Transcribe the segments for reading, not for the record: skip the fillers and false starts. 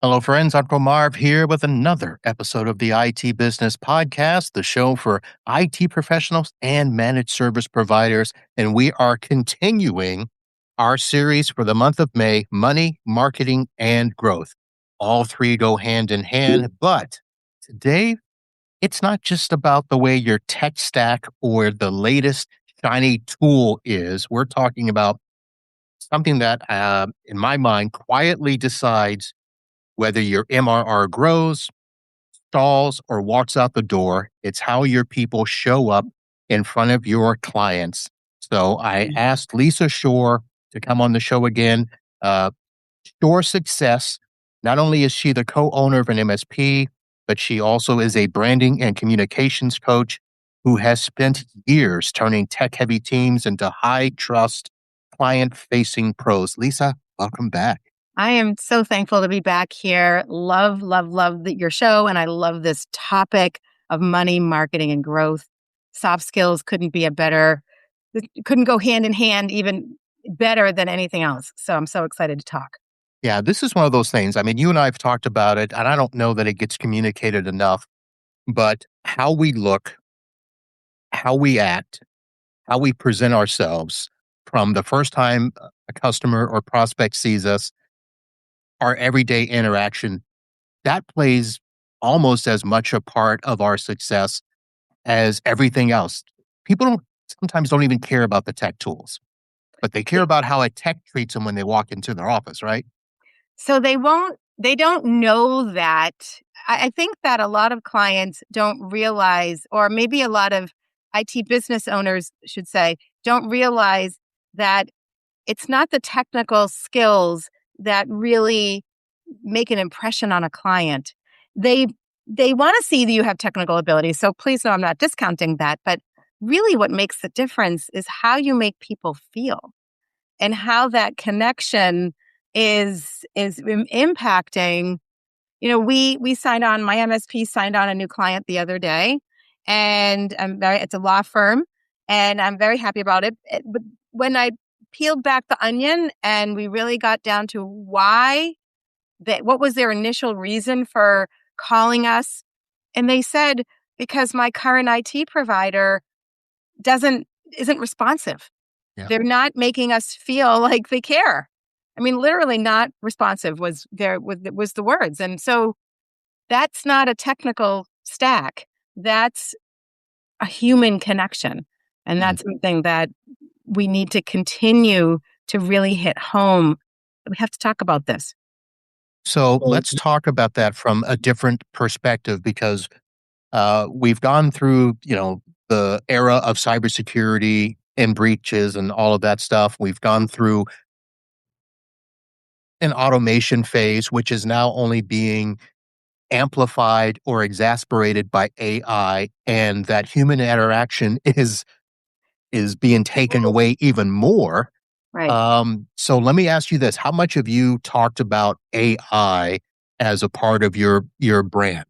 Hello, friends. Uncle Marv here with another episode of the IT Business Podcast, the show for IT professionals and managed service providers. And we are continuing our series for the month of May, Money, Marketing, and Growth. All three go hand in hand. But today, it's not just about the way your tech stack or the latest shiny tool is. We're talking about something that, in my mind, quietly decides whether your MRR grows, stalls, or walks out the door. It's how your people show up in front of your clients. So I asked Lisa Shorr to come on the show again. Uh, Shorr Success, not only is she the co-owner of an MSP, but she also is a branding and communications coach who has spent years turning tech-heavy teams into high-trust, client-facing pros. Lisa, welcome back. I am so thankful to be back here. Love your show. And I love this topic of money, marketing, and growth. Soft skills couldn't go hand in hand even better than anything else. So I'm so excited to talk. Yeah, this is one of those things. I mean, you and I have talked about it, and I don't know that it gets communicated enough, but how we look, how we act, how we present ourselves from the first time a customer or prospect sees us, our everyday interaction, that plays almost as much a part of our success as everything else. People sometimes don't even care about the tech tools, but they care about how a tech treats them when they walk into their office, right? So they don't know that. I think that a lot of clients don't realize, or maybe a lot of IT business owners should say, don't realize that it's not the technical skills that really make an impression on a client. They want to see that you have technical ability. So please know I'm not discounting that, but really what makes the difference is how you make people feel and how that connection is impacting. You know, we signed on, my MSP signed on a new client the other day, and it's a law firm, and I'm very happy about it. But when I peeled back the onion and we really got down to what was their initial reason for calling us, and they said, because my current IT provider isn't responsive. Yeah. They're not making us feel like they care. I mean, literally not responsive was the words. And so that's not a technical stack. That's a human connection. And that's something that we need to continue to really hit home. We have to talk about this. So let's talk about that from a different perspective because we've gone through, the era of cybersecurity and breaches and all of that stuff. We've gone through an automation phase, which is now only being amplified or exasperated by AI, and that human interaction is being taken away even more. Right. So let me ask you this: how much have you talked about AI as a part of your brand?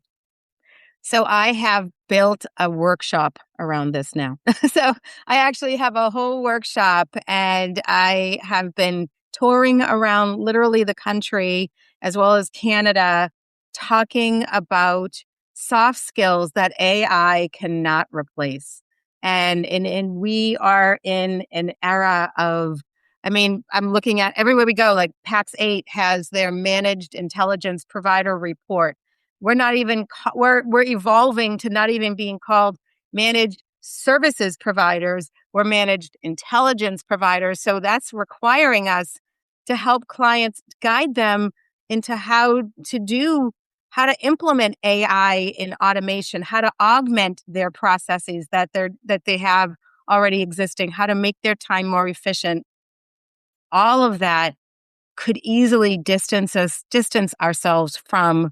So I have built a workshop around this now. So I actually have a whole workshop, and I have been touring around literally the country as well as Canada, talking about soft skills that AI cannot replace. And we are in an era of, I mean, I'm looking at everywhere we go, like PAX 8 has their managed intelligence provider report. We're not even, we're evolving to not even being called managed services providers. We're managed intelligence providers. So that's requiring us to help clients, guide them into how to implement AI in automation, how to augment their processes that they have already existing, how to make their time more efficient. All of that could easily distance ourselves from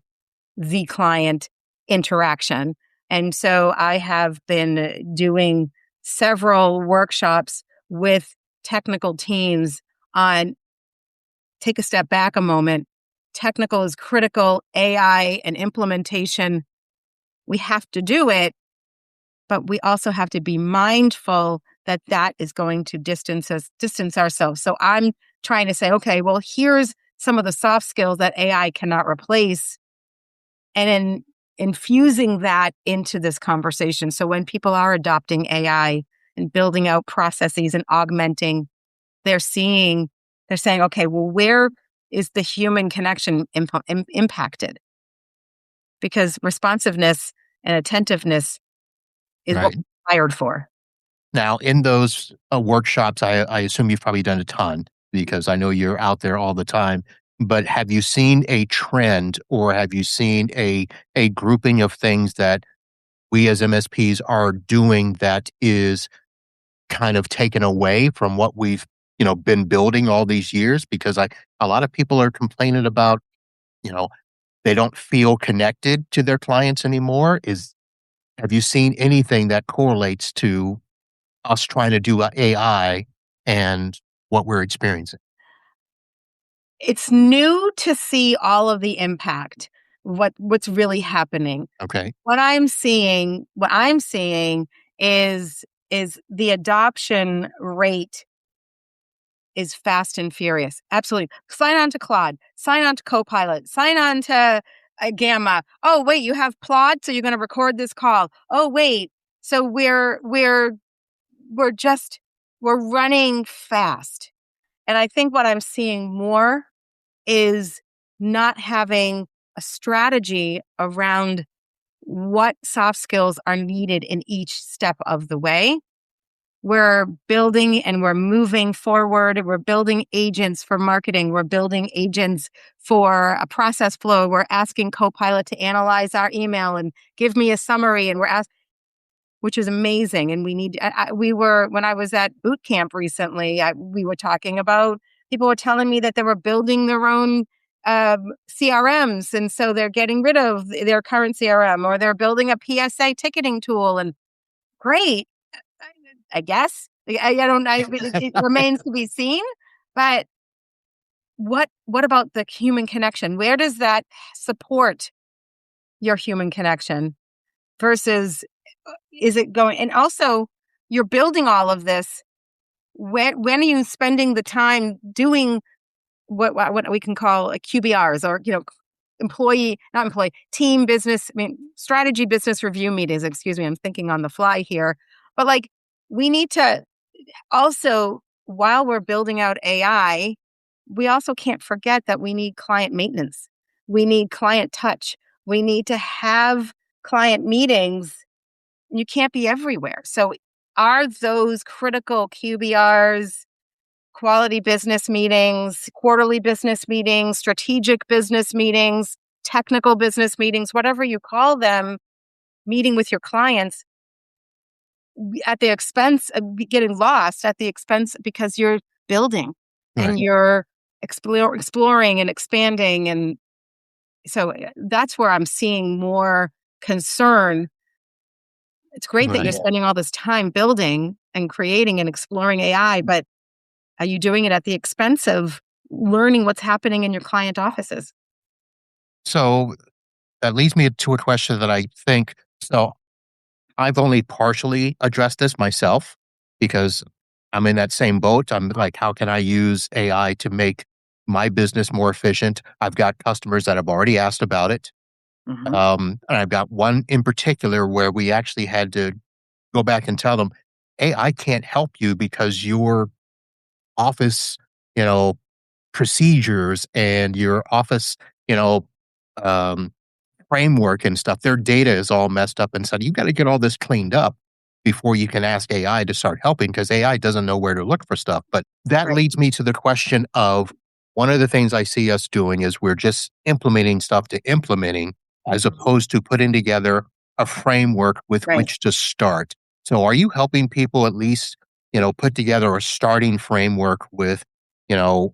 the client interaction. And so I have been doing several workshops with technical teams on take a step back a moment. Technical is critical. AI and implementation, we have to do it, but we also have to be mindful that that is going to distance ourselves. So I'm trying to say, okay, well, here's some of the soft skills that AI cannot replace, and then infusing that into this conversation. So when people are adopting AI and building out processes and augmenting, they're saying, okay, well, where is the human connection impacted? Because responsiveness and attentiveness is what Right. we're hired for. Now, in those workshops, I assume you've probably done a ton because I know you're out there all the time. But have you seen a trend, or have you seen a grouping of things that we as MSPs are doing that is kind of taken away from what we've been building all these years? Because a lot of people are complaining about you know they don't feel connected to their clients anymore. Have you seen anything that correlates to us trying to do AI and what we're experiencing? It's new to see all of the impact, what's really happening. Okay. What I'm seeing is the adoption rate is fast and furious. Absolutely. Sign on to Claude, sign on to Copilot, sign on to Gamma. Oh, wait, you have Plod, so you're going to record this call. Oh, wait. So we're just we're running fast. And I think what I'm seeing more is not having a strategy around what soft skills are needed in each step of the way. We're building and we're moving forward. We're building agents for marketing. We're building agents for a process flow. We're asking Copilot to analyze our email and give me a summary. And which is amazing. And when I was at boot camp recently, we were talking about, people were telling me that they were building their own CRMs. And so they're getting rid of their current CRM, or they're building a PSA ticketing tool. And great, I guess. It remains to be seen. But what about the human connection? Where does that support your human connection versus is it going? And also, you're building all of this. When are you spending the time doing what we can call QBRs, or not employee, team business, strategy business review meetings? Excuse me, I'm thinking on the fly here. But we need to also, while we're building out AI, we also can't forget that we need client maintenance. We need client touch. We need to have client meetings. You can't be everywhere. So are those critical QBRs, quality business meetings, quarterly business meetings, strategic business meetings, technical business meetings, whatever you call them, meeting with your clients, at the expense of getting lost, at the expense because you're building and Right. you're exploring and expanding. And so that's where I'm seeing more concern. It's great that you're Right. spending all this time building and creating and exploring AI, but are you doing it at the expense of learning what's happening in your client offices? So that leads me to a question that I think. So I've only partially addressed this myself because I'm in that same boat. I'm like, how can I use AI to make my business more efficient? I've got customers that have already asked about it. Mhm. And I've got one in particular where we actually had to go back and tell them, AI can't help you because your office, you know, procedures and your office, you know, um, framework and stuff, their data is all messed up and said, you got to get all this cleaned up before you can ask AI to start helping because AI doesn't know where to look for stuff. But that Right. leads me to the question of one of the things I see us doing is we're just implementing stuff to implementing as opposed to putting together a framework with Right. which to start. So are you helping people at least, put together a starting framework with, you know,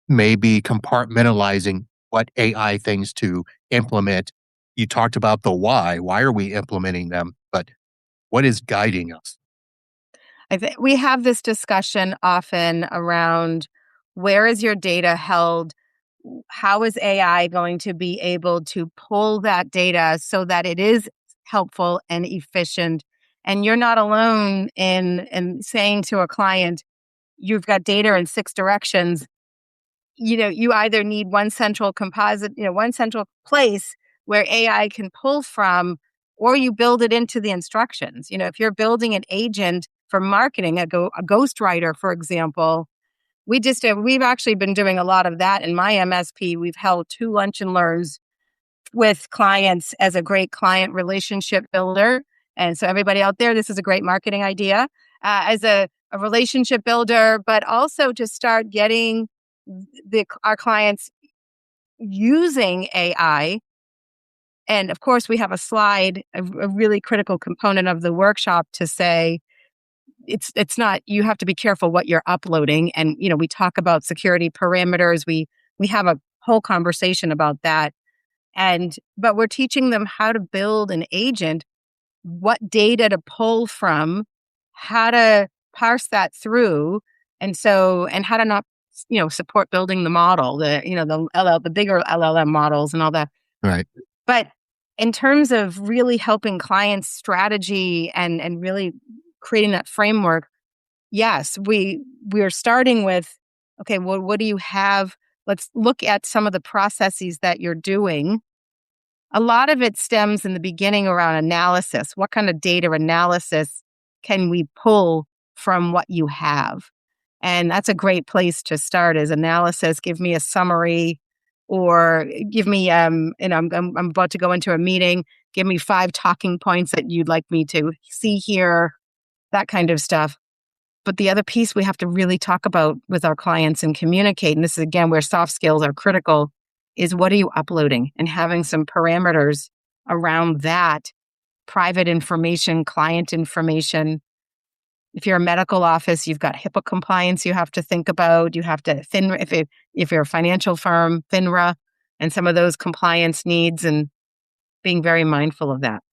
maybe compartmentalizing what AI things to implement? You talked about the why. Why are we implementing them? But what is guiding us? I think we have this discussion often around, where is your data held? How is AI going to be able to pull that data so that it is helpful and efficient? And you're not alone in saying to a client, you've got data in 6 directions. you either need one central composite, one central place where AI can pull from, or you build it into the instructions. If you're building an agent for marketing, a ghostwriter, for example, we've actually been doing a lot of that in my MSP. We've held 2 lunch and learns with clients as a great client relationship builder. And so everybody out there, this is a great marketing idea as a relationship builder, but also to start getting our clients using AI. And of course, we have a slide, a really critical component of the workshop to say, it's not, you have to be careful what you're uploading. And, we talk about security parameters. We have a whole conversation about that. But we're teaching them how to build an agent, what data to pull from, how to parse that through. And how to not, support building the model, the bigger LLM models and all that. Right. But in terms of really helping clients strategy and really creating that framework, yes, we're starting with, okay, well, what do you have? Let's look at some of the processes that you're doing. A lot of it stems in the beginning around analysis. What kind of data analysis can we pull from what you have? And that's a great place to start, is analysis. Give me a summary, or give me, I'm about to go into a meeting. Give me 5 talking points that you'd like me to see here, that kind of stuff. But the other piece we have to really talk about with our clients and communicate, and this is again where soft skills are critical, is what are you uploading, and having some parameters around that. Private information, client information. If you're a medical office, you've got HIPAA compliance you have to think about. You have to FINRA, if you're a financial firm, FINRA, and some of those compliance needs, and being very mindful of that.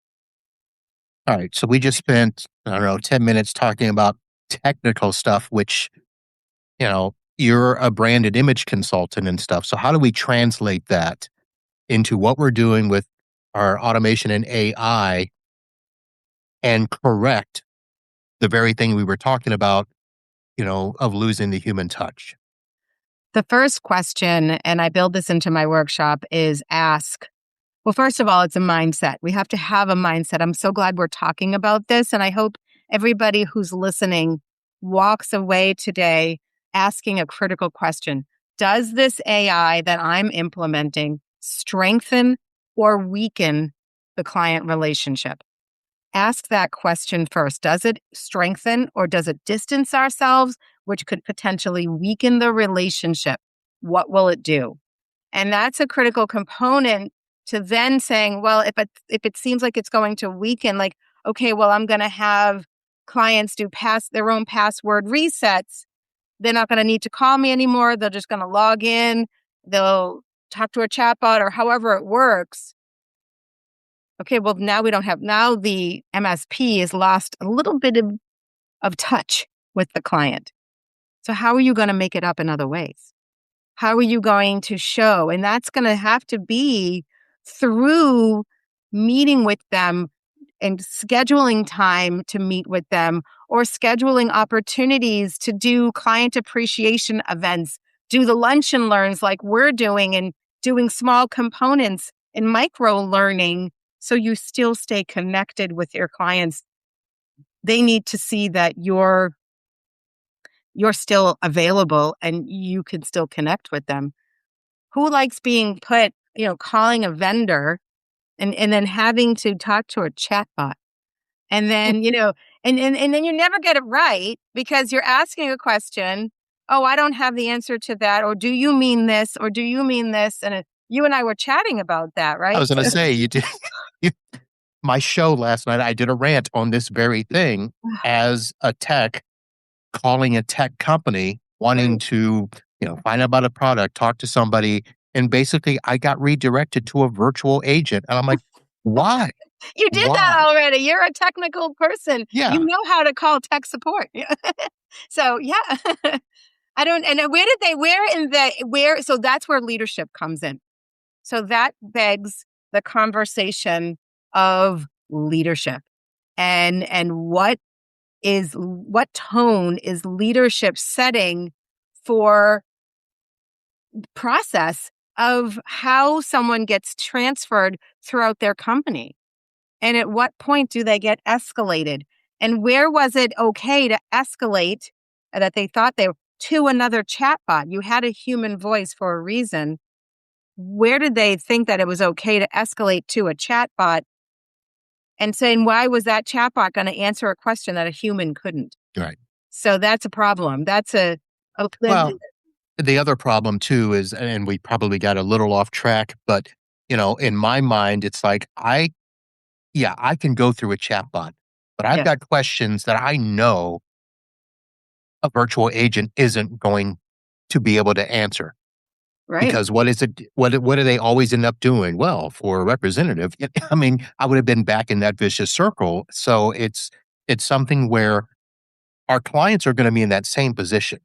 All right. So we just spent, 10 minutes talking about technical stuff, which, you're a branded image consultant and stuff. So how do we translate that into what we're doing with our automation and AI and correct the very thing we were talking about, of losing the human touch? The first question, and I build this into my workshop, is ask. Well, first of all, it's a mindset. We have to have a mindset. I'm so glad we're talking about this. And I hope everybody who's listening walks away today asking a critical question. Does this AI that I'm implementing strengthen or weaken the client relationship? Ask that question first. Does it strengthen, or does it distance ourselves, which could potentially weaken the relationship? What will it do? And that's a critical component to then saying, well, if it seems like it's going to weaken, like, okay, well, I'm going to have clients do their own password resets. They're not going to need to call me anymore. They're just going to log in. They'll talk to a chatbot or however it works. Okay, well, now the MSP has lost a little bit of touch with the client. So how are you going to make it up in other ways? How are you going to show? And that's going to have to be through meeting with them and scheduling time to meet with them, or scheduling opportunities to do client appreciation events, do the lunch and learns like we're doing, and doing small components and micro learning, so you still stay connected with your clients. They need to see that you're still available and you can still connect with them. Who likes being put, calling a vendor and then having to talk to a chatbot? And then, and then you never get it right because you're asking a question. Oh, I don't have the answer to that. Or do you mean this? Or do you mean this? And you and I were chatting about that, right? I was going to say, you did. My show last night, I did a rant on this very thing as a tech, calling a tech company, wanting to, find out about a product, talk to somebody. And basically, I got redirected to a virtual agent. And I'm like, why? You did that already. You're a technical person. Yeah. You know how to call tech support. So, yeah. I don't, and so that's where leadership comes in. So that begs the conversation of leadership and what tone is leadership setting for process of how someone gets transferred throughout their company. And at what point do they get escalated? And where was it okay to escalate that they thought they were to another chatbot? You had a human voice for a reason. Where did they think that it was okay to escalate to a chatbot and saying, why was that chatbot going to answer a question that a human couldn't? Right. So that's a problem. That's Well, the other problem too is, and we probably got a little off track, but in my mind, it's like I can go through a chatbot, but I've yes, got questions that I know a virtual agent isn't going to be able to answer. right. Because what is it? What do they always end up doing? Well, for a representative, I mean, I would have been back in that vicious circle. So it's something where our clients are going to be in that same position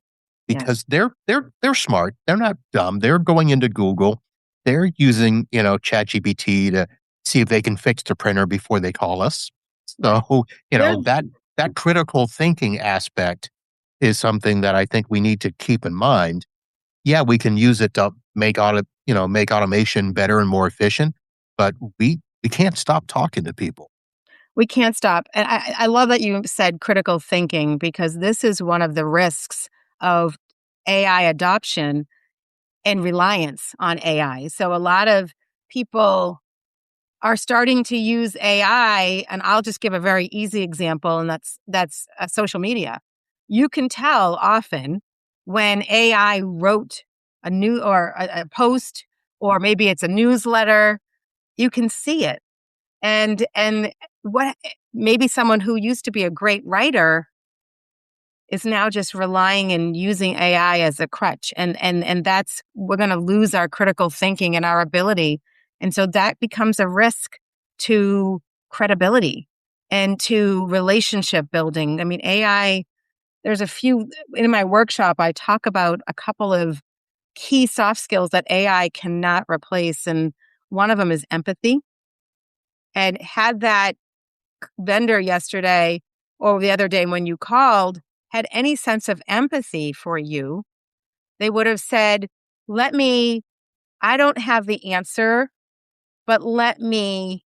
Yes, because they're smart. They're not dumb. They're going into Google. They're using ChatGPT to see if they can fix the printer before they call us. right. So Yeah. that critical thinking aspect is something that I think we need to keep in mind. Yeah, we can use it to make automation better and more efficient, but we can't stop talking to people. We can't stop. And I love that you said critical thinking because this is one of the risks of AI adoption and reliance on AI. So a lot of people are starting to use AI, and I'll just give a very easy example, and that's social media. You can tell often when AI wrote a new or a post, or maybe it's a newsletter. You can see it, and what maybe someone who used to be a great writer is now just relying and using AI as a crutch. And that's we're going to lose our critical thinking and our ability. And so that becomes a risk to credibility and to relationship building. I mean, AI, there's a few in my workshop, I talk about a couple of key soft skills that AI cannot replace. And one of them is empathy. And had that vendor yesterday or the other day when you called had any sense of empathy for you, they would have said, I don't have the answer, but let me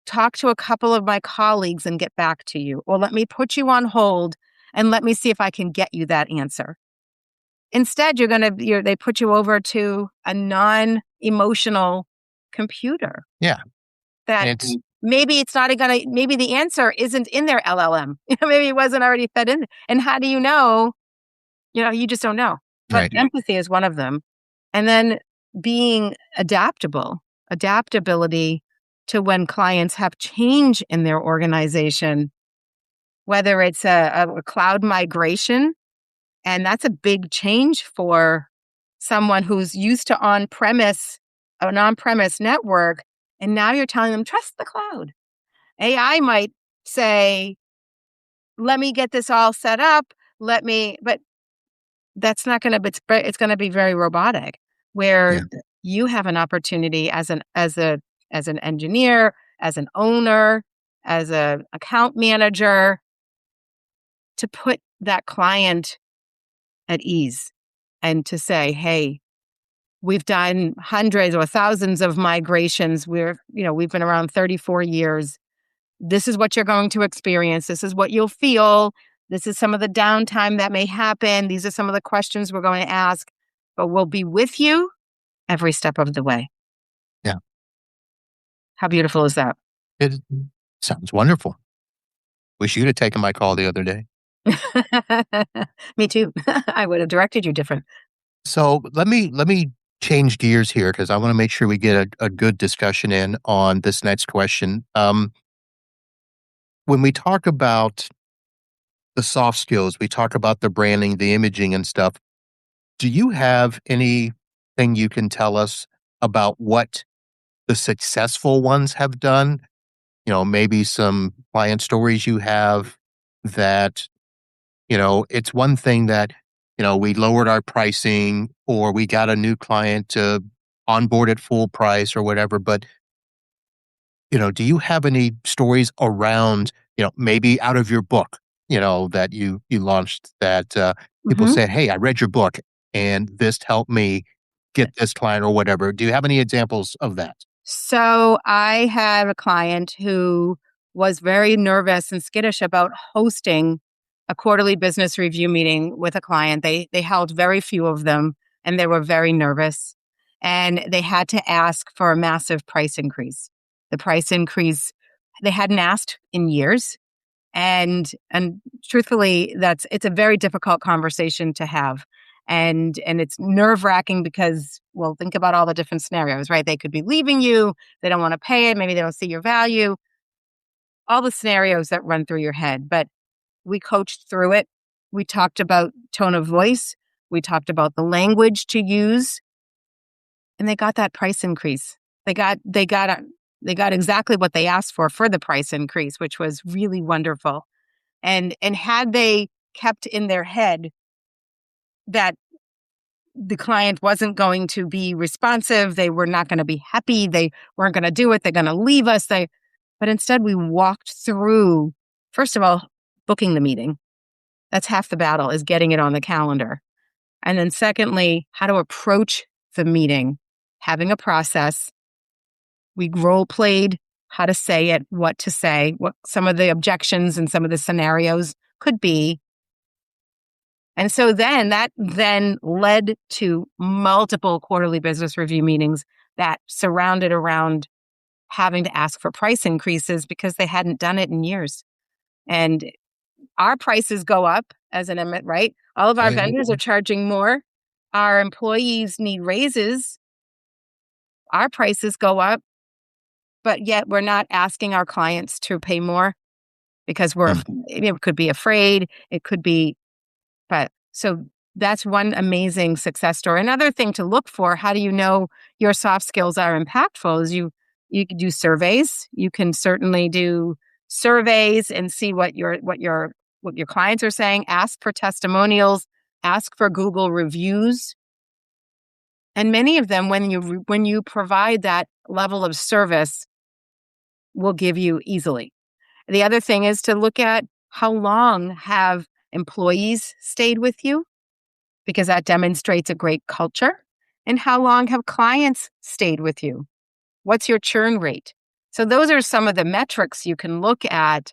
talk to a couple of my colleagues and get back to you. Or let me put you on hold and let me see if I can get you that answer. Instead, they put you over to a non-emotional computer Yeah, that and it's maybe it's not going to, maybe the answer isn't in their LLM. Maybe it wasn't already fed in. And how do you know? You just don't know. But right. empathy is one of them. And then being adaptability to when clients have change in their organization, whether it's a cloud migration, and that's a big change for someone who's used to an on-premise network, and now you're telling them, trust the cloud. AI might say, let me get this all set up. But that's not going to, it's going to be very robotic where Yeah, you have an opportunity as an engineer, as an owner, as a account manager to put that client at ease and to say, hey, we've done hundreds or thousands of migrations. We've been around 34 years. This is what you're going to experience. This is what you'll feel. This is some of the downtime that may happen. These are some of the questions we're going to ask, but we'll be with you every step of the way. yeah. How beautiful is that? It sounds wonderful. Wish you'd have taken my call the other day. Me too. I would have directed you different. So let me change gears here because I want to make sure we get a good discussion in on this next question. When we talk about the soft skills, we talk about the branding, the imaging and stuff. Do you have anything you can tell us about what the successful ones have done? Maybe some client stories you have that, it's one thing that, we lowered our pricing or we got a new client to onboard at full price or whatever. But, do you have any stories around, maybe out of your book, that you launched that people Mhm. said, hey, I read your book and this helped me get this client or whatever. Do you have any examples of that? So I had a client who was very nervous and skittish about hosting a quarterly business review meeting with a client. They held very few of them, and they were very nervous, and they had to ask for a massive price increase. The price increase they hadn't asked in years, and truthfully, it's a very difficult conversation to have. And it's nerve-wracking because, well, think about all the different scenarios, right? They could be leaving you, they don't want to pay it, maybe they don't see your value, all the scenarios that run through your head. But we coached through it. We talked about tone of voice, we talked about the language to use, and they got that price increase. They got exactly what they asked for the price increase, which was really wonderful. And had they kept in their head that the client wasn't going to be responsive, they were not going to be happy, they weren't going to do it, they're going to leave us, but instead we walked through, first of all, booking the meeting. That's half the battle, is getting it on the calendar. And then secondly, how to approach the meeting, having a process. We role played how to say it, what to say, what some of the objections and some of the scenarios could be. And so then that then led to multiple quarterly business review meetings that surrounded around having to ask for price increases because they hadn't done it in years. And our prices go up as an emit, right? All of our vendors are charging more. Our employees need raises. Our prices go up, but yet we're not asking our clients to pay more because it could be afraid. It could be, but so that's one amazing success story. Another thing to look for, how do you know your soft skills are impactful, is you can do surveys. You can certainly do surveys and see what your clients are saying. Ask for testimonials, ask for Google reviews. And many of them, when you provide that level of service, will give you easily. The other thing is to look at how long have employees stayed with you, because that demonstrates a great culture. And how long have clients stayed with you? What's your churn rate? So those are some of the metrics you can look at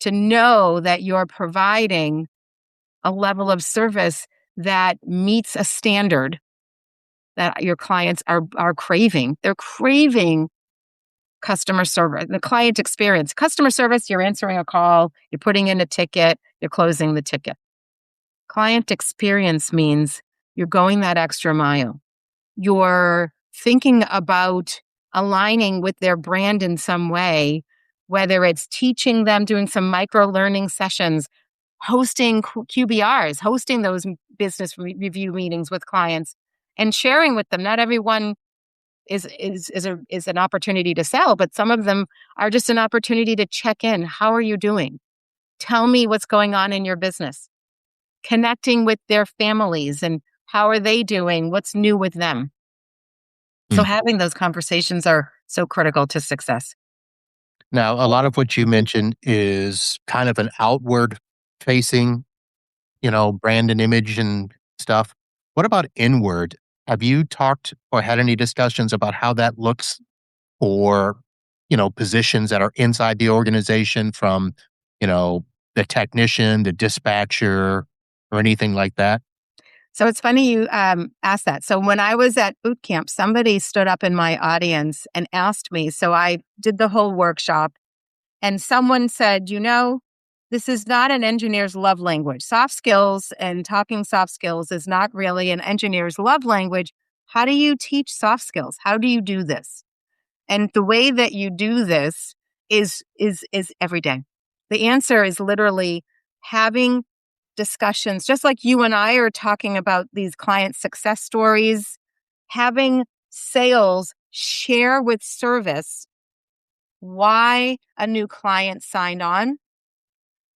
to know that you're providing a level of service that meets a standard that your clients are craving. They're craving customer service, the client experience. Customer service, you're answering a call, you're putting in a ticket, you're closing the ticket. Client experience means you're going that extra mile. You're thinking about aligning with their brand in some way, whether it's teaching them, doing some micro learning sessions, hosting QBRs, hosting those business review meetings with clients, and sharing with them. Not everyone is an opportunity to sell, but some of them are just an opportunity to check in. How are you doing? Tell me what's going on in your business. Connecting with their families and how are they doing? What's new with them? So having those conversations are so critical to success. Now, a lot of what you mentioned is kind of an outward facing, brand and image and stuff. What about inward? Have you talked or had any discussions about how that looks for, positions that are inside the organization, from, the technician, the dispatcher, or anything like that? So it's funny you asked that. So when I was at boot camp, somebody stood up in my audience and asked me. So I did the whole workshop, and someone said, this is not an engineer's love language. Soft skills and talking soft skills is not really an engineer's love language. How do you teach soft skills? How do you do this? And the way that you do this is every day. The answer is literally having discussions, just like you and I are talking about these client success stories, having sales share with service why a new client signed on.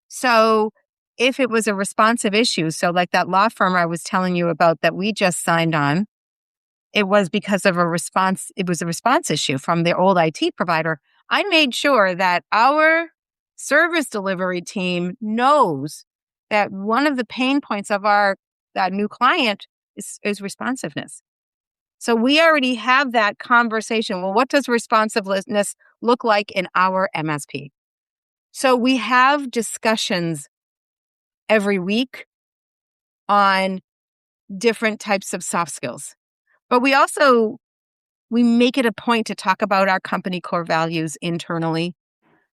So if it was a responsive issue, so like that law firm I was telling you about that we just signed on, it was because of a response. It was a response issue from their old IT provider. I made sure that our service delivery team knows that one of the pain points of that new client is responsiveness. So we already have that conversation. Well, what does responsiveness look like in our MSP? So we have discussions every week on different types of soft skills. But we make it a point to talk about our company core values internally.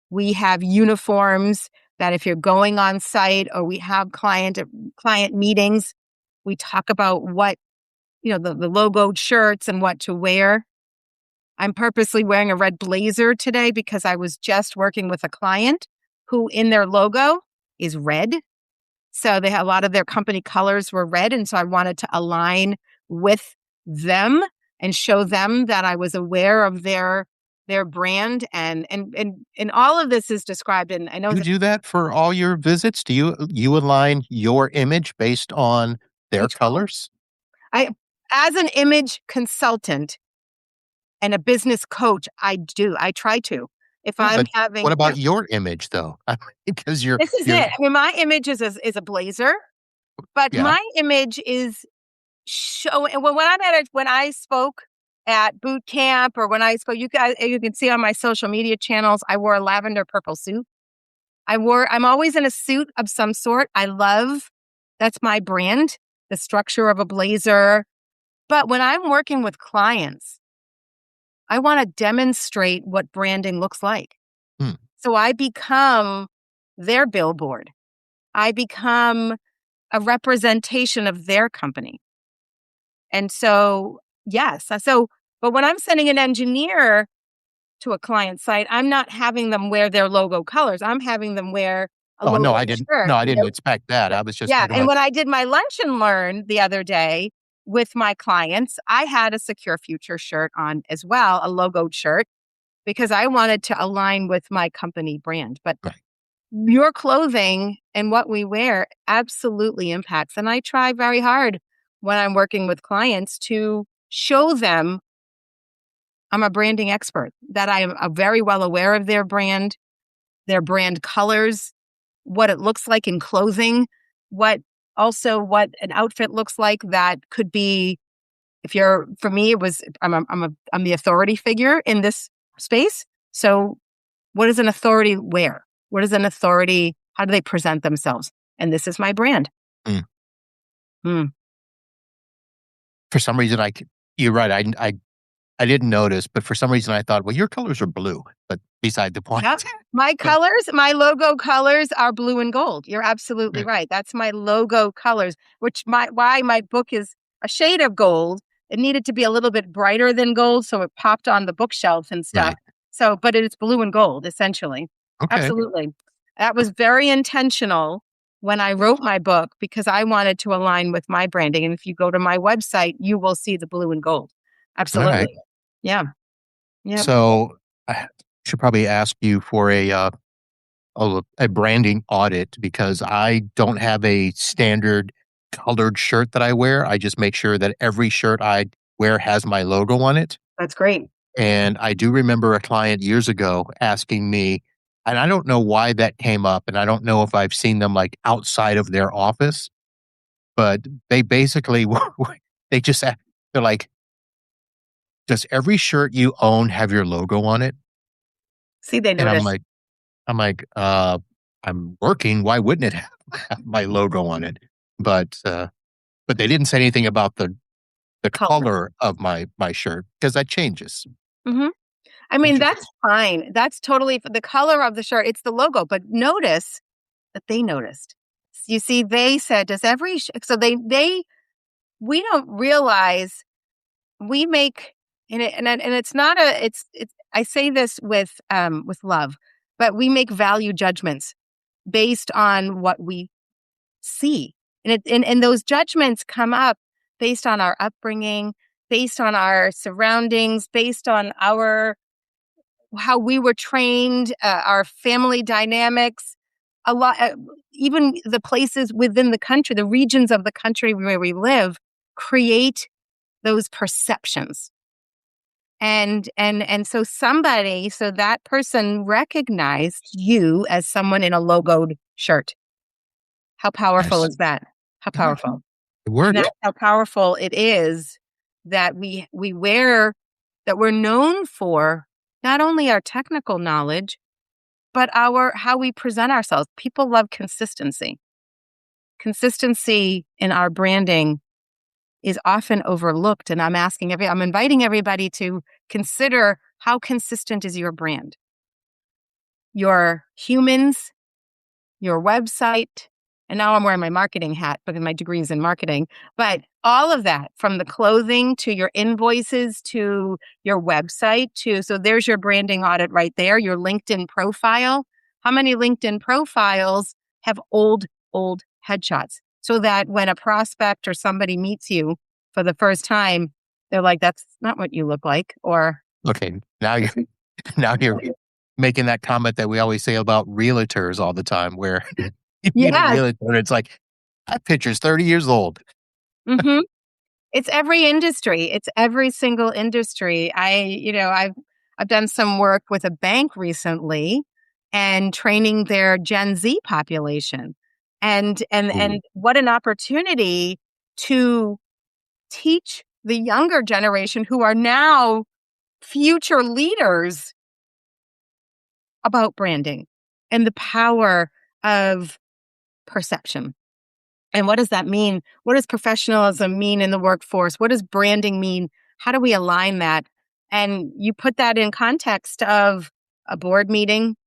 We have uniforms that if you're going on site or we have client meetings, we talk about what, the logoed shirts and what to wear. I'm purposely wearing a red blazer today because I was just working with a client who in their logo is red. So they had a lot of their company colors were red. And so I wanted to align with them and show them that I was aware of their brand. And all of this is described in, I know You do that for all your visits? Do you align your image based on their colors? As an image consultant and a business coach, I try to. If I'm having, what about your image though? Because this is it. I mean, my image is a blazer, but my image is showing. When I spoke at boot camp or when I spoke, you can see on my social media channels, I wore a lavender purple suit. I'm always in a suit of some sort. That's my brand, the structure of a blazer. But when I'm working with clients, I want to demonstrate what branding looks like. So I become their billboard. I become a representation of their company. And so, yes. But when I'm sending an engineer to a client site, I'm not having them wear their logo colors. I'm having them wear a logo no, I didn't. shirt. No, I didn't expect that. I was just And when I did my lunch and learn the other day with my clients, I had a Secure Future shirt on as well, a logoed shirt, because I wanted to align with my company brand. But your clothing and what we wear absolutely impacts. And I try very hard when I'm working with clients to show them I'm a branding expert, that I am very well aware of their brand colors, what it looks like in clothing, what an outfit looks like that could be, for me, it was, I'm the authority figure in this space. So what does an authority wear? How do they present themselves? And this is my brand. For some reason, you're right. I didn't notice, but for some reason I thought, well, your colors are blue, but beside the point. Yep. My logo colors are blue and gold. You're absolutely right. That's my logo colors, why my book is a shade of gold. It needed to be a little bit brighter than gold, so it popped on the bookshelf and stuff. Right. So, but it's blue and gold, essentially. Okay. Absolutely. That was very intentional when I wrote my book because I wanted to align with my branding. And if you go to my website, you will see the blue and gold. Absolutely. Right. Yeah. So I should probably ask you for a branding audit because I don't have a standard colored shirt that I wear. I just make sure that every shirt I wear has my logo on it. That's great. And I do remember a client years ago asking me, and I don't know why that came up, and I don't know if I've seen them like outside of their office, but they basically they're like, does every shirt you own have your logo on it? See, they notice. And I'm working. Why wouldn't it have my logo on it? But they didn't say anything about the color of my shirt because that changes. Mm-hmm. I mean, that's fine. That's totally the color of the shirt. It's the logo. But notice that they noticed. You see, they said, "Does every?" So we don't realize we make and it's not a it's. I say this with love, but we make value judgments based on what we see, and those judgments come up based on our upbringing, based on our surroundings, based on how we were trained, our family dynamics, a lot, even the places within the country, the regions of the country where we live, create those perceptions. And so that person recognized you as someone in a logoed shirt. How powerful is that? How powerful. It And worked. that's how powerful it is that we wear, that we're known for not only our technical knowledge, but our how we present ourselves. People love consistency. Consistency in our branding is often overlooked. And I'm inviting everybody to consider, how consistent is your brand? Your humans, your website, and now I'm wearing my marketing hat because my degree is in marketing. But all of that, from the clothing to your invoices to your website so there's your branding audit right there, your LinkedIn profile. How many LinkedIn profiles have old headshots? So that when a prospect or somebody meets you for the first time, they're like, that's not what you look like. Or, Okay, now you're making that comment that we always say about realtors all the time, where you meet a yes. realtor and it's like, that picture's 30 years old. hmm It's every industry. It's every single industry. I've done some work with a bank recently and training their Gen Z population. And Ooh. what an opportunity to teach the younger generation, who are now future leaders, about branding and the power of perception. And what does that mean? What does professionalism mean in the workforce? What does branding mean? How do we align that? And you put that in context of a board meeting,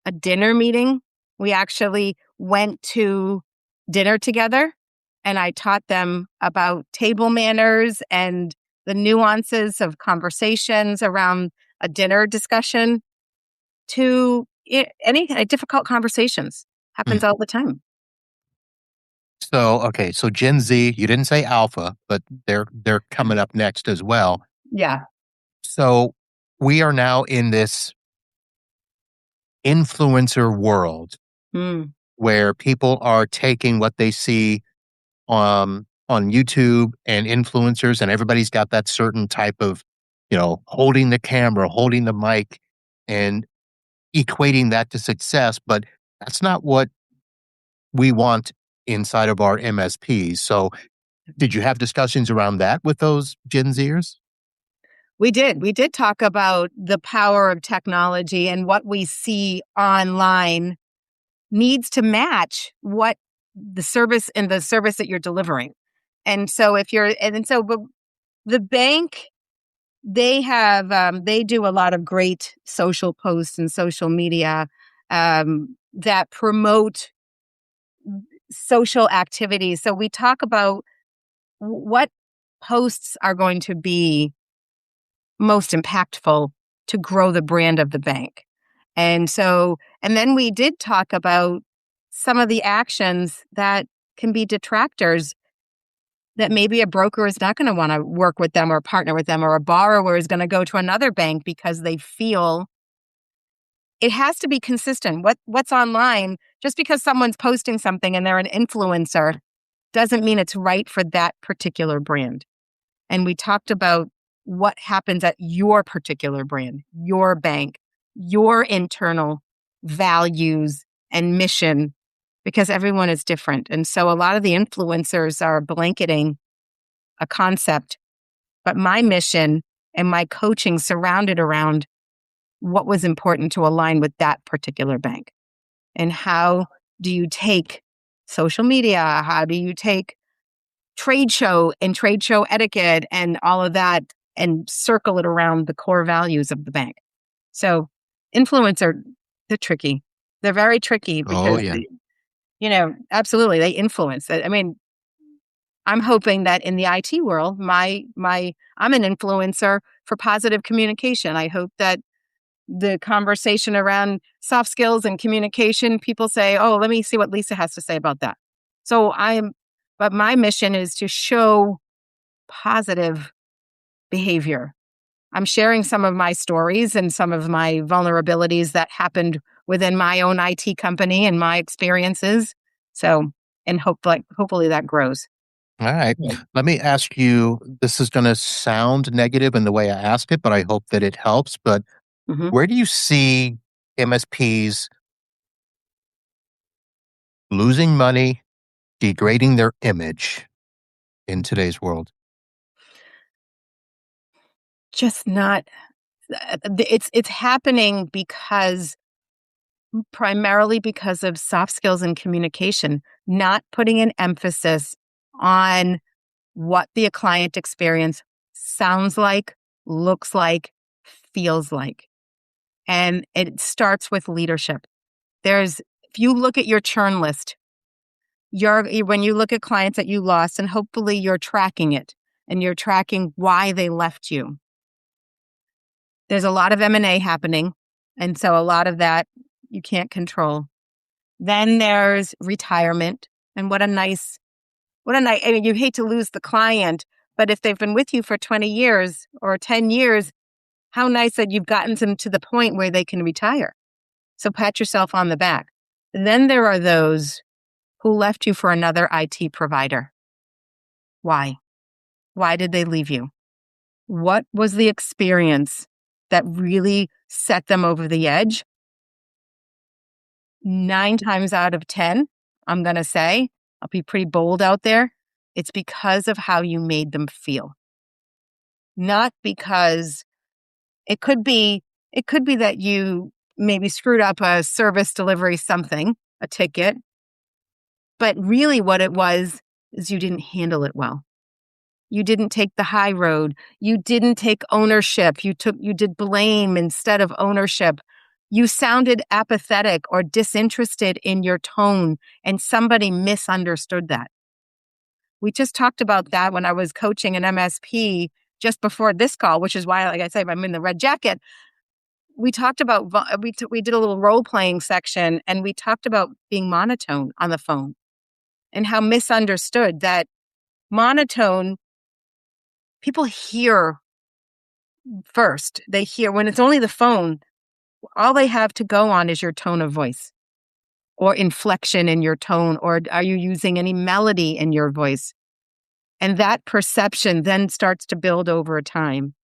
a dinner meeting. We actually went to dinner together and I taught them about table manners and the nuances of conversations around a dinner discussion to any difficult conversations. Mm. Happens all the time. So, okay, so Gen Z, you didn't say alpha, but they're coming up next as well. Yeah. So we are now in this influencer world Mm. where people are taking what they see on YouTube and influencers, and everybody's got that certain type of, holding the camera, holding the mic, and equating that to success. But that's not what we want inside of our MSPs. So, did you have discussions around that with those Gen Zers? We did. We did talk about the power of technology, and what we see online needs to match what the service that you're delivering. And so if you're, and so but the bank, they do a lot of great social posts and social media that promote social activities. So we talk about what posts are going to be most impactful to grow the brand of the bank. And then we did talk about some of the actions that can be detractors, that maybe a broker is not going to want to work with them or partner with them, or a borrower is going to go to another bank because they feel it has to be consistent. What's online, just because someone's posting something and they're an influencer, doesn't mean it's right for that particular brand. And we talked about what happens at your particular brand, your bank, your internal values and mission, because everyone is different. And so a lot of the influencers are blanketing a concept, but my mission and my coaching surrounded around what was important to align with that particular bank. And how do you take social media? How do you take trade show and trade show etiquette and all of that and circle it around the core values of the bank? So influencer, they're tricky. They're very tricky Oh, because, yeah. absolutely, they influence. I mean, I'm hoping that in the IT world, I'm an influencer for positive communication. I hope that the conversation around soft skills and communication, people say, "Oh, let me see what Lisa has to say about that." So but my mission is to show positive behavior. I'm sharing some of my stories and some of my vulnerabilities that happened within my own IT company and my experiences. So, and hopefully that grows. All right. Yeah. Let me ask you, this is going to sound negative in the way I asked it, but I hope that it helps. But Mhm. where do you see MSPs losing money, degrading their image? in today's world? Just not it's happening primarily because of soft skills and communication, not putting an emphasis on what the client experience sounds like, looks like, feels like. And it starts with leadership. If you look at your churn list, when you look at clients that you lost, and hopefully you're tracking it and you're tracking why they left you. There's a lot of M&A happening. And so a lot of that you can't control. Then there's retirement. And I mean, you hate to lose the client, but if they've been with you for 20 years or 10 years, how nice that you've gotten them to the point where they can retire. So pat yourself on the back. Then there are those who left you for another IT provider. Why? Why did they leave you? What was the experience that really set them over the edge? 9 times out of 10, I'm going to say, I'll be pretty bold out there, it's because of how you made them feel. Not because it could be that you maybe screwed up a service delivery something, a ticket, but really what it was is you didn't handle it well. You didn't take the high road. You didn't take ownership. You did blame instead of ownership. You sounded apathetic or disinterested in your tone, and somebody misunderstood that. We just talked about that when I was coaching an MSP just before this call, which is why, like I said, I'm in the red jacket. We talked about, we did a little role-playing section, and we talked about being monotone on the phone and how misunderstood that monotone, people hear first. They hear when it's only the phone, all they have to go on is your tone of voice or inflection in your tone, or are you using any melody in your voice? And that perception then starts to build over time.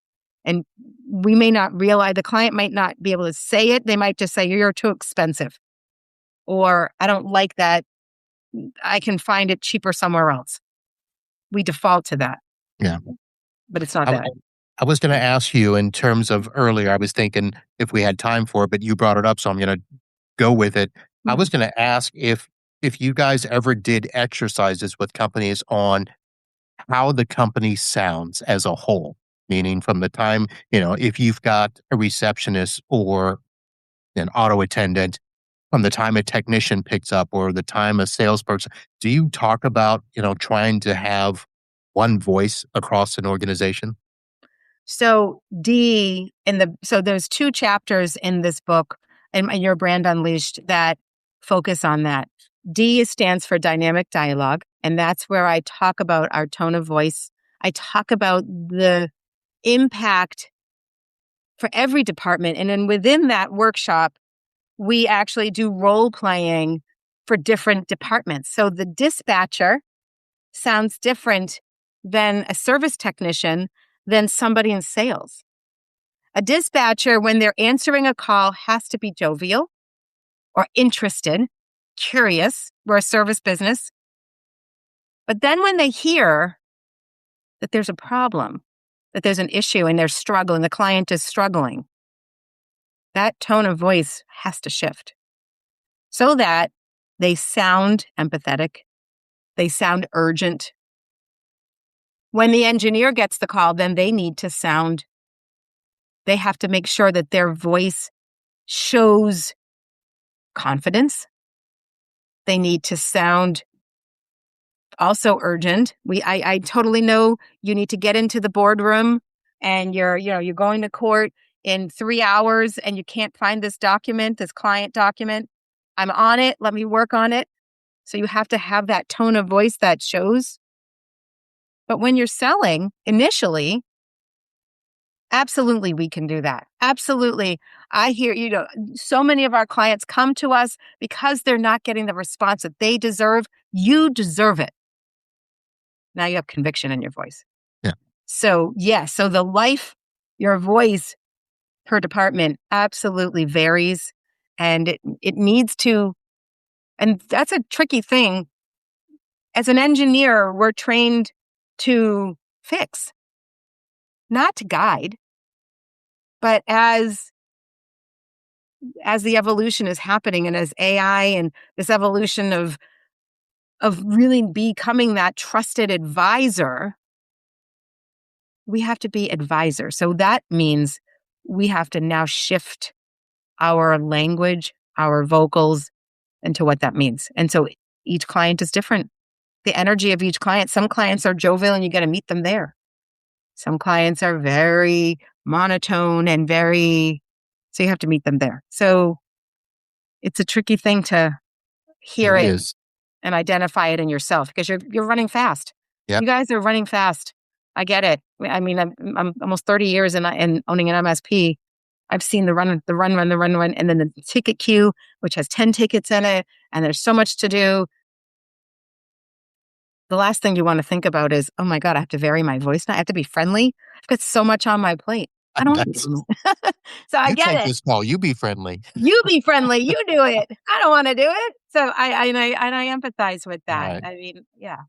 And we may not realize, the client might not be able to say it. They might just say, you're too expensive. Or I don't like that. I can find it cheaper somewhere else. We default to that. Yeah. But it's not I, that. I was going to ask you in terms of earlier, I was thinking if we had time for it, but you brought it up, so I'm going to go with it. I was going to ask if you guys ever did exercises with companies on how the company sounds as a whole, meaning from the time, if you've got a receptionist or an auto attendant, from the time a technician picks up or the time a salesperson, do you talk about, trying to have one voice across an organization? So so there's 2 chapters in this book and Your Brand Unleashed that focus on that. D stands for dynamic dialogue, and that's where I talk about our tone of voice. I talk about the impact for every department. And then within that workshop, we actually do role playing for different departments. So the dispatcher sounds different than a service technician than somebody in sales. A dispatcher, when they're answering a call, has to be jovial or interested, curious. We're a service business. But then when they hear that there's a problem, that there's an issue and they're struggling, the client is struggling, that tone of voice has to shift so that they sound empathetic, they sound urgent. When the engineer gets the call, then they have to make sure that their voice shows confidence. They need to sound also urgent. I totally know you need to get into the boardroom and you're going to court in 3 hours and you can't find this client document. I'm on it. Let me work on it. So you have to have that tone of voice that shows. But when you're selling initially, absolutely, we can do that. Absolutely. I hear, so many of our clients come to us because they're not getting the response that they deserve. You deserve it. Now you have conviction in your voice. Yeah. So your voice per department absolutely varies. And it needs to, and that's a tricky thing. As an engineer, we're trained to fix, not to guide, but as the evolution is happening and as AI and this evolution of really becoming that trusted advisor, we have to be advisors. So that means we have to now shift our language, our vocals into what that means. And so each client is different. The energy of each client, some clients are jovial and you got to meet them there. Some clients are very monotone and so you have to meet them there. So it's a tricky thing to hear It it is. and identify it in yourself because you're running fast. Yep. You guys are running fast. I get it. I mean, I'm almost 30 years in owning an MSP. I've seen the run, and then the ticket queue, which has 10 tickets in it, and there's so much to do. The last thing you want to think about is, oh my God, I have to vary my voice now. I have to be friendly. I've got so much on my plate. I don't want to do that. So I You get take it. this call. You be friendly. You be friendly. You do it. I don't want to do it. So I empathize with that. Right. I mean, yeah.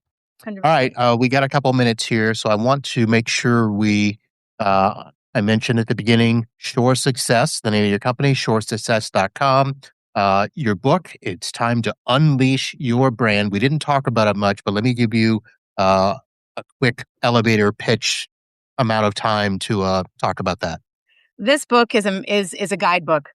100%. All right. We got a couple minutes here. So I want to make sure I mentioned at the beginning, Shorr Success, the name of your company, shorrsuccess.com. Your book, It's Time to Unleash Your Brand. We didn't talk about it much, but let me give you a quick elevator pitch amount of time to talk about that. This book is a guidebook.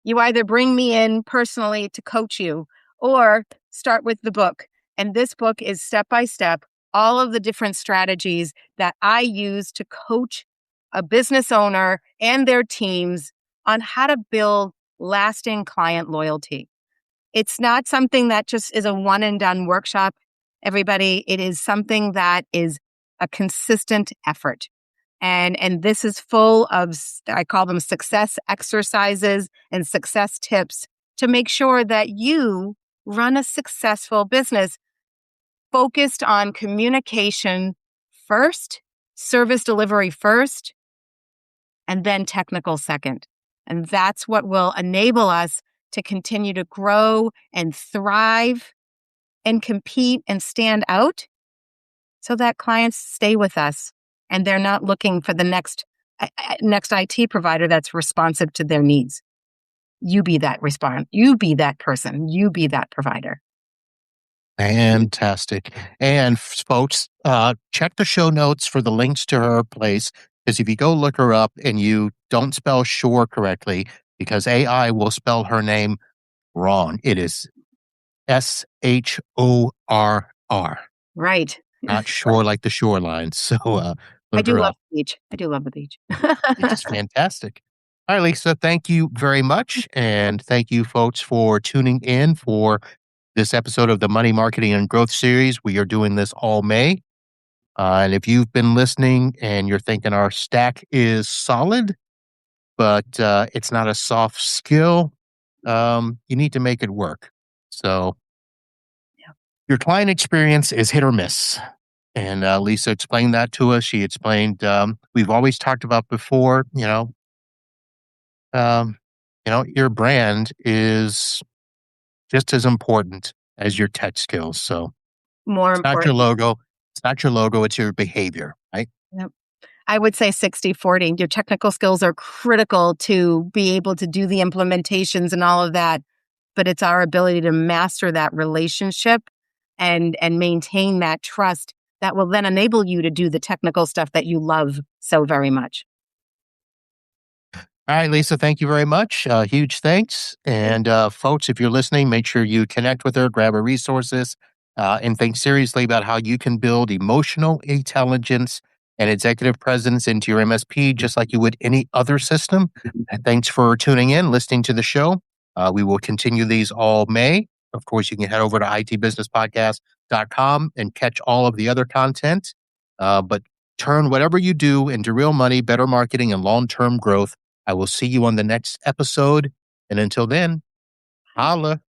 You either bring me in personally to coach you or start with the book. And this book is step by step, all of the different strategies that I use to coach a business owner and their teams on how to build lasting client loyalty. It's not something that just is a one and done workshop, everybody. It is something that is a consistent effort. And this is full of, I call them success exercises and success tips to make sure that you run a successful business focused on communication first, service delivery first, and then technical second. And that's what will enable us to continue to grow and thrive and compete and stand out so that clients stay with us and they're not looking for the next IT provider that's responsive to their needs. You be that you be that person, you be that provider. Fantastic. And folks, check the show notes for the links to her place. Because if you go look her up and you don't spell Shorr correctly, because AI will spell her name wrong. It is Shorr. Right. Not shore like the shoreline. So I do her love up. the beach. I do love the beach. It's just fantastic. All right, Lisa, thank you very much. And thank you, folks, for tuning in for this episode of the Money Marketing and Growth Series. We are doing this all May. And if you've been listening and you're thinking our stack is solid, but it's not a soft skill, you need to make it work. So your client experience is hit or miss. And Lisa explained that to us. She explained we've always talked about before, your brand is just as important as your tech skills. So More it's not your important. logo. It's not your logo. It's your behavior, right? Yep. I would say 60-40. Your technical skills are critical to be able to do the implementations and all of that. But it's our ability to master that relationship and maintain that trust that will then enable you to do the technical stuff that you love so very much. All right, Lisa, thank you very much. Huge thanks. And folks, if you're listening, make sure you connect with her, grab her resources, and think seriously about how you can build emotional intelligence and executive presence into your MSP just like you would any other system. And thanks for tuning in, listening to the show. We will continue these all May. Of course, you can head over to itbusinesspodcast.com and catch all of the other content. But turn whatever you do into real money, better marketing, and long-term growth. I will see you on the next episode. And until then, holla.